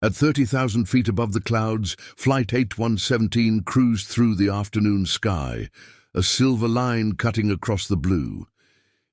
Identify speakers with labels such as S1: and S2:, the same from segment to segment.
S1: At 30,000 feet above the clouds, Flight 8117 cruised through the afternoon sky, a silver line cutting across the blue.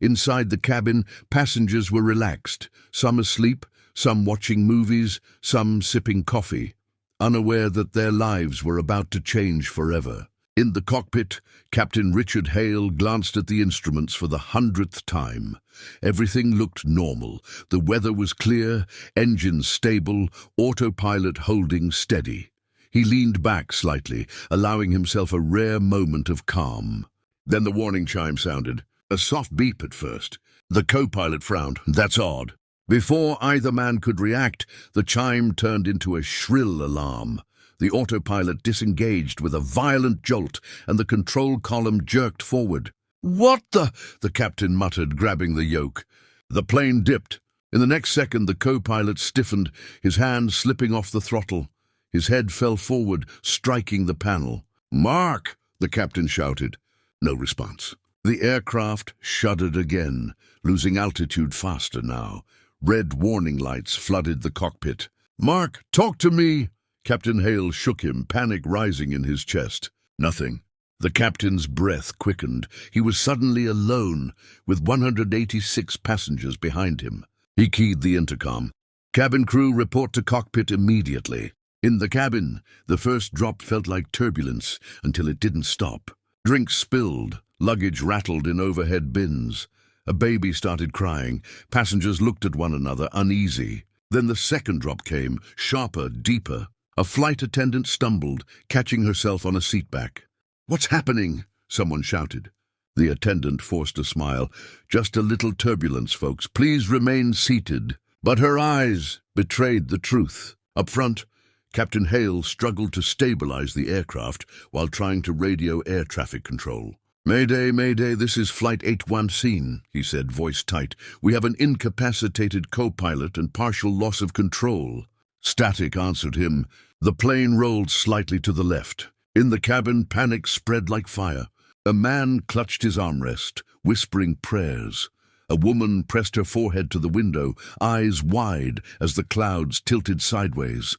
S1: Inside the cabin, passengers were relaxed, some asleep, some watching movies, some sipping coffee, unaware that their lives were about to change forever. In the cockpit, Captain Richard Hale glanced at the instruments for the 100th time. Everything looked normal. The weather was clear, engines stable, autopilot holding steady. He leaned back slightly, allowing himself a rare moment of calm. Then the warning chime sounded. A soft beep at first. The co-pilot frowned. That's odd. Before either man could react, the chime turned into a shrill alarm. The autopilot disengaged with a violent jolt, and the control column jerked forward. "What the captain muttered, grabbing the yoke. The plane dipped. In the next second, the co-pilot stiffened, his hand slipping off the throttle. His head fell forward, striking the panel. "Mark!" the captain shouted. No response. The aircraft shuddered again, losing altitude faster now. Red warning lights flooded the cockpit. "Mark, talk to me!" Captain Hale shook him, panic rising in his chest. Nothing. The captain's breath quickened. He was suddenly alone, with 186 passengers behind him. He keyed the intercom. "Cabin crew, report to cockpit immediately." In the cabin, the first drop felt like turbulence until it didn't stop. Drinks spilled, luggage rattled in overhead bins. A baby started crying. Passengers looked at one another, uneasy. Then the second drop came, sharper, deeper. A flight attendant stumbled, catching herself on a seatback. "What's happening?" someone shouted. The attendant forced a smile. "Just a little turbulence, folks. Please remain seated." But her eyes betrayed the truth. Up front, Captain Hale struggled to stabilize the aircraft while trying to radio air traffic control. "Mayday, mayday, this is Flight 8117, he said, voice tight. "We have an incapacitated co-pilot and partial loss of control." Static answered him. The plane rolled slightly to the left. In the cabin, panic spread like fire. A man clutched his armrest, whispering prayers. A woman pressed her forehead to the window, eyes wide as the clouds tilted sideways.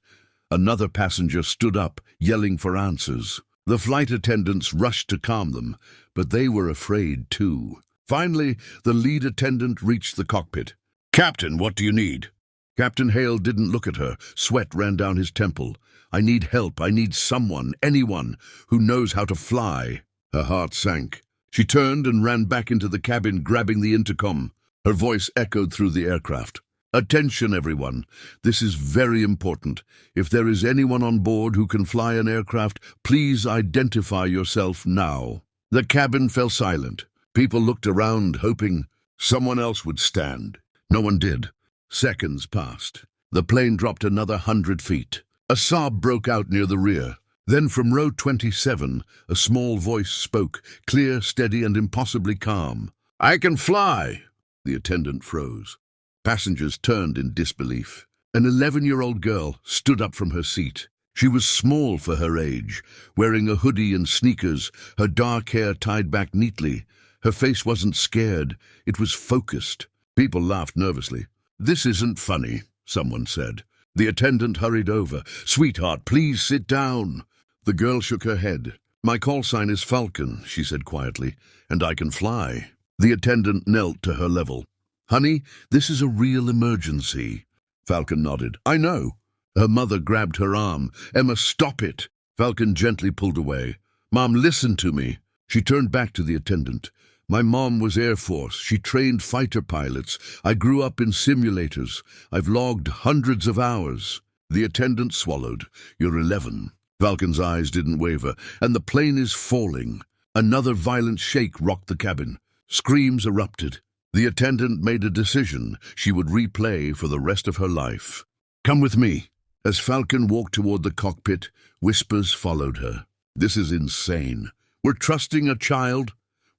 S1: Another passenger stood up, yelling for answers. The flight attendants rushed to calm them, but they were afraid too. Finally, the lead attendant reached the cockpit. "Captain, what do you need?" Captain Hale didn't look at her. Sweat ran down his temple. "I need help. I need someone, anyone, who knows how to fly." Her heart sank. She turned and ran back into the cabin, grabbing the intercom. Her voice echoed through the aircraft. "Attention, everyone. This is very important. If there is anyone on board who can fly an aircraft, please identify yourself now." The cabin fell silent. People looked around, hoping someone else would stand. No one did. Seconds passed. The plane dropped another 100 feet. A sob broke out near the rear. Then from row 27, a small voice spoke, clear, steady, and impossibly calm. "I can fly!" The attendant froze. Passengers turned in disbelief. An 11-year-old girl stood up from her seat. She was small for her age, wearing a hoodie and sneakers, her dark hair tied back neatly. Her face wasn't scared, it was focused. People laughed nervously. "This isn't funny," someone said. The attendant hurried over. "Sweetheart, please sit down." The girl shook her head. "My call sign is Falcon," she said quietly, "and I can fly." The attendant knelt to her level. "Honey, this is a real emergency." Falcon nodded. "I know." Her mother grabbed her arm. "Emma, stop it." Falcon gently pulled away. "Mom, listen to me." She turned back to the attendant. "My mom was Air Force. She trained fighter pilots. I grew up in simulators. I've logged hundreds of hours." The attendant swallowed. "You're 11. Falcon's eyes didn't waver. "And the plane is falling." Another violent shake rocked the cabin. Screams erupted. The attendant made a decision she would replay for the rest of her life. "Come with me." As Falcon walked toward the cockpit, whispers followed her. "This is insane. We're trusting a child.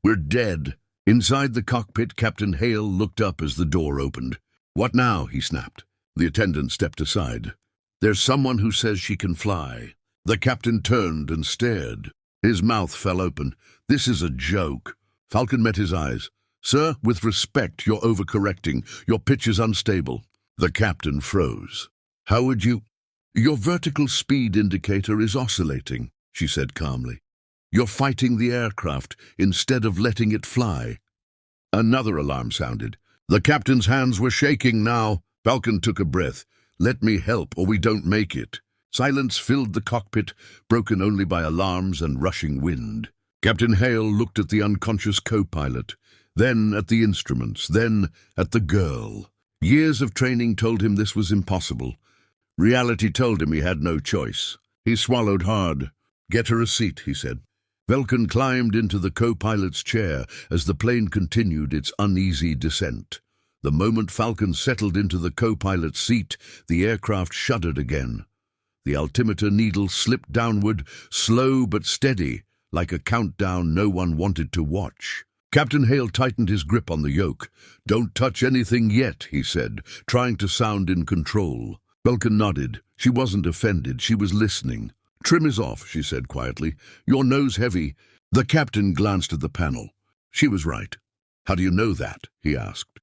S1: We're dead." Inside the cockpit, Captain Hale looked up as the door opened. "What now?" he snapped. The attendant stepped aside. "There's someone who says she can fly." The captain turned and stared. His mouth fell open. "This is a joke." Falcon met his eyes. "Sir, with respect, you're overcorrecting. Your pitch is unstable." The captain froze. "How would you—" Your vertical speed indicator is oscillating, she said calmly. You're fighting the aircraft instead of letting it fly. Another alarm sounded. The captain's hands were shaking now. Falcon took a breath. Let me help, or we don't make it. Silence filled the cockpit, broken only by alarms and rushing wind. Captain Hale looked at the unconscious co-pilot, then at the instruments, then at the girl. Years of training told him this was impossible. Reality told him he had no choice. He swallowed hard. Get her a seat, he said. Falcon climbed into the co-pilot's chair as the plane continued its uneasy descent. The moment Falcon settled into the co-pilot's seat, the aircraft shuddered again. The altimeter needle slipped downward, slow but steady, like a countdown no one wanted to watch. Captain Hale tightened his grip on the yoke. Don't touch anything yet, he said, trying to sound in control. Falcon nodded. She wasn't offended, she was listening. Trim is off, she said quietly. Your nose heavy. The captain glanced at the panel. She was right. How do you know that? He asked.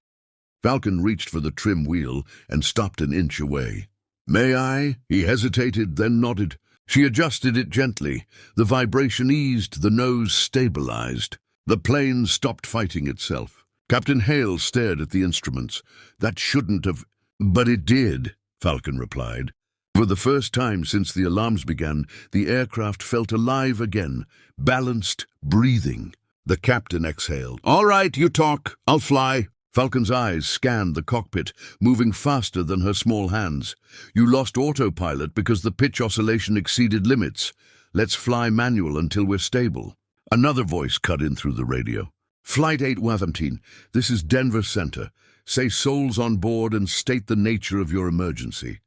S1: Falcon reached for the trim wheel and stopped an inch away. May I? He hesitated, then nodded. She adjusted it gently. The vibration eased, the nose stabilized. The plane stopped fighting itself. Captain Hale stared at the instruments. That shouldn't have... But it did, Falcon replied. For the first time since the alarms began, the aircraft felt alive again, balanced, breathing. The captain exhaled. All right, you talk. I'll fly. Falcon's eyes scanned the cockpit, moving faster than her small hands. You lost autopilot because the pitch oscillation exceeded limits. Let's fly manual until we're stable. Another voice cut in through the radio. Flight 817, this is Denver Center. Say souls on board and state the nature of your emergency.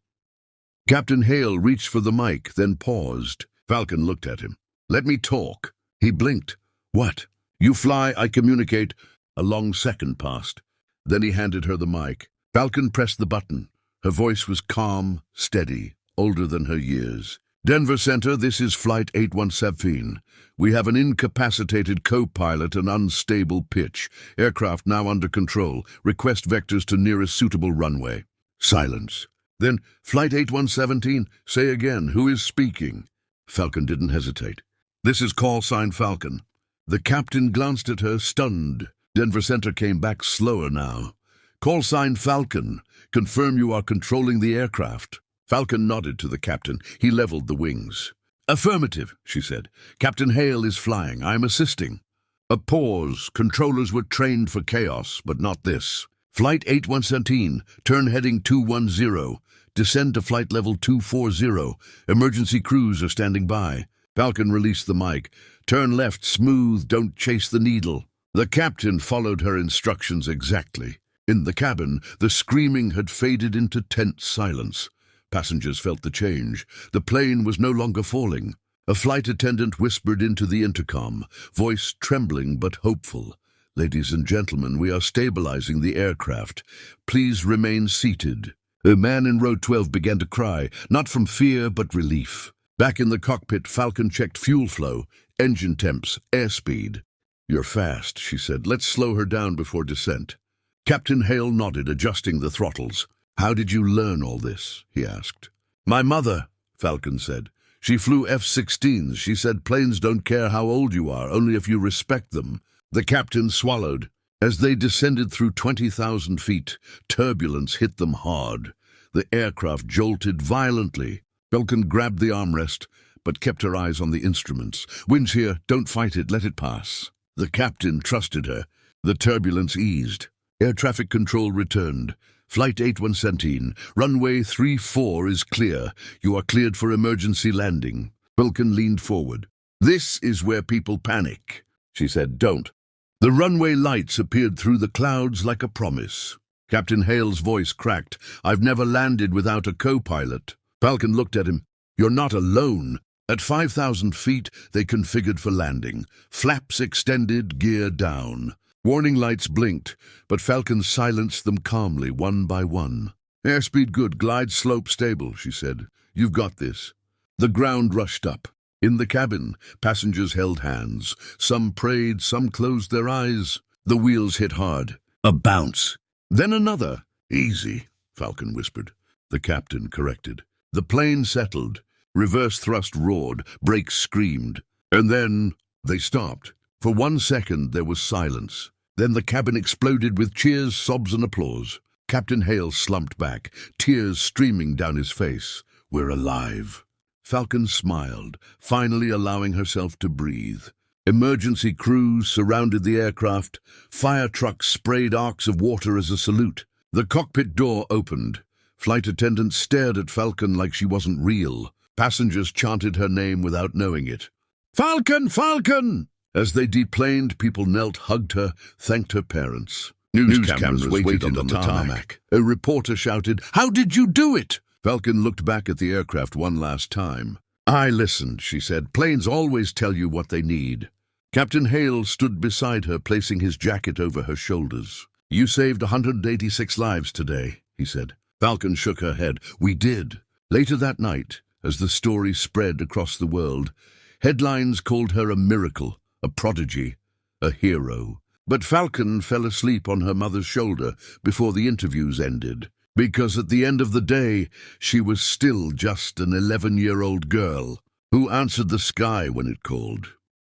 S1: Captain Hale reached for the mic, then paused. Falcon looked at him. Let me talk. He blinked. What? You fly, I communicate. A long second passed. Then he handed her the mic. Falcon pressed the button. Her voice was calm, steady, older than her years. Denver Center, this is Flight 817. We have an incapacitated co-pilot and unstable pitch. Aircraft now under control. Request vectors to nearest suitable runway. Silence. Then, Flight 817, say again, who is speaking? Falcon didn't hesitate. This is call sign Falcon. The captain glanced at her, stunned. Denver Center came back slower now. Call sign Falcon. Confirm you are controlling the aircraft. Falcon nodded to the captain. He leveled the wings. Affirmative, she said. Captain Hale is flying. I'm assisting. A pause. Controllers were trained for chaos, but not this. Flight 817, turn heading 210. Descend to flight level 240. Emergency crews are standing by. Falcon released the mic. Turn left, smooth, don't chase the needle. The captain followed her instructions exactly. In the cabin, the screaming had faded into tense silence. Passengers felt the change. The plane was no longer falling. A flight attendant whispered into the intercom, voice trembling but hopeful. Ladies and gentlemen, we are stabilizing the aircraft. Please remain seated. A man in row 12 began to cry, not from fear but relief. Back in the cockpit, Falcon checked fuel flow, engine temps, airspeed. You're fast, she said. Let's slow her down before descent. Captain Hale nodded, adjusting the throttles. How did you learn all this? He asked. My mother, Falcon said. She flew F-16s. She said planes don't care how old you are, only if you respect them. The captain swallowed. As they descended through 20,000 feet, turbulence hit them hard. The aircraft jolted violently. Falcon grabbed the armrest, but kept her eyes on the instruments. Wind's here, don't fight it, let it pass. The captain trusted her. The turbulence eased. Air traffic control returned. Flight 817, runway 34 is clear. You are cleared for emergency landing. Falcon leaned forward. This is where people panic. She said, don't. The runway lights appeared through the clouds like a promise. Captain Hale's voice cracked. I've never landed without a co-pilot. Falcon looked at him. You're not alone. At 5,000 feet, they configured for landing. Flaps extended, gear down. Warning lights blinked, but Falcon silenced them calmly, one by one. Airspeed good, glide slope stable, she said. You've got this. The ground rushed up. In the cabin, passengers held hands. Some prayed, some closed their eyes. The wheels hit hard. A bounce. Then another. Easy, Falcon whispered. The captain corrected. The plane settled. Reverse thrust roared, brakes screamed. And then they stopped. For 1 second there was silence. Then the cabin exploded with cheers, sobs and applause. Captain Hale slumped back, tears streaming down his face. "We're alive." Falcon smiled, finally allowing herself to breathe. Emergency crews surrounded the aircraft. Fire trucks sprayed arcs of water as a salute. The cockpit door opened. Flight attendants stared at Falcon like she wasn't real. Passengers chanted her name without knowing it. "Falcon! Falcon!" As they deplaned, people knelt, hugged her, thanked her parents. News cameras waited on the tarmac. A reporter shouted, "How did you do it?" Falcon looked back at the aircraft one last time. "I listened," she said. "Planes always tell you what they need." Captain Hale stood beside her, placing his jacket over her shoulders. "You saved 186 lives today," he said. Falcon shook her head. "We did." Later that night, as the story spread across the world, headlines called her a miracle, a prodigy, a hero. But Falcon fell asleep on her mother's shoulder before the interviews ended, because at the end of the day, she was still just an 11-year-old girl who answered the sky when it called.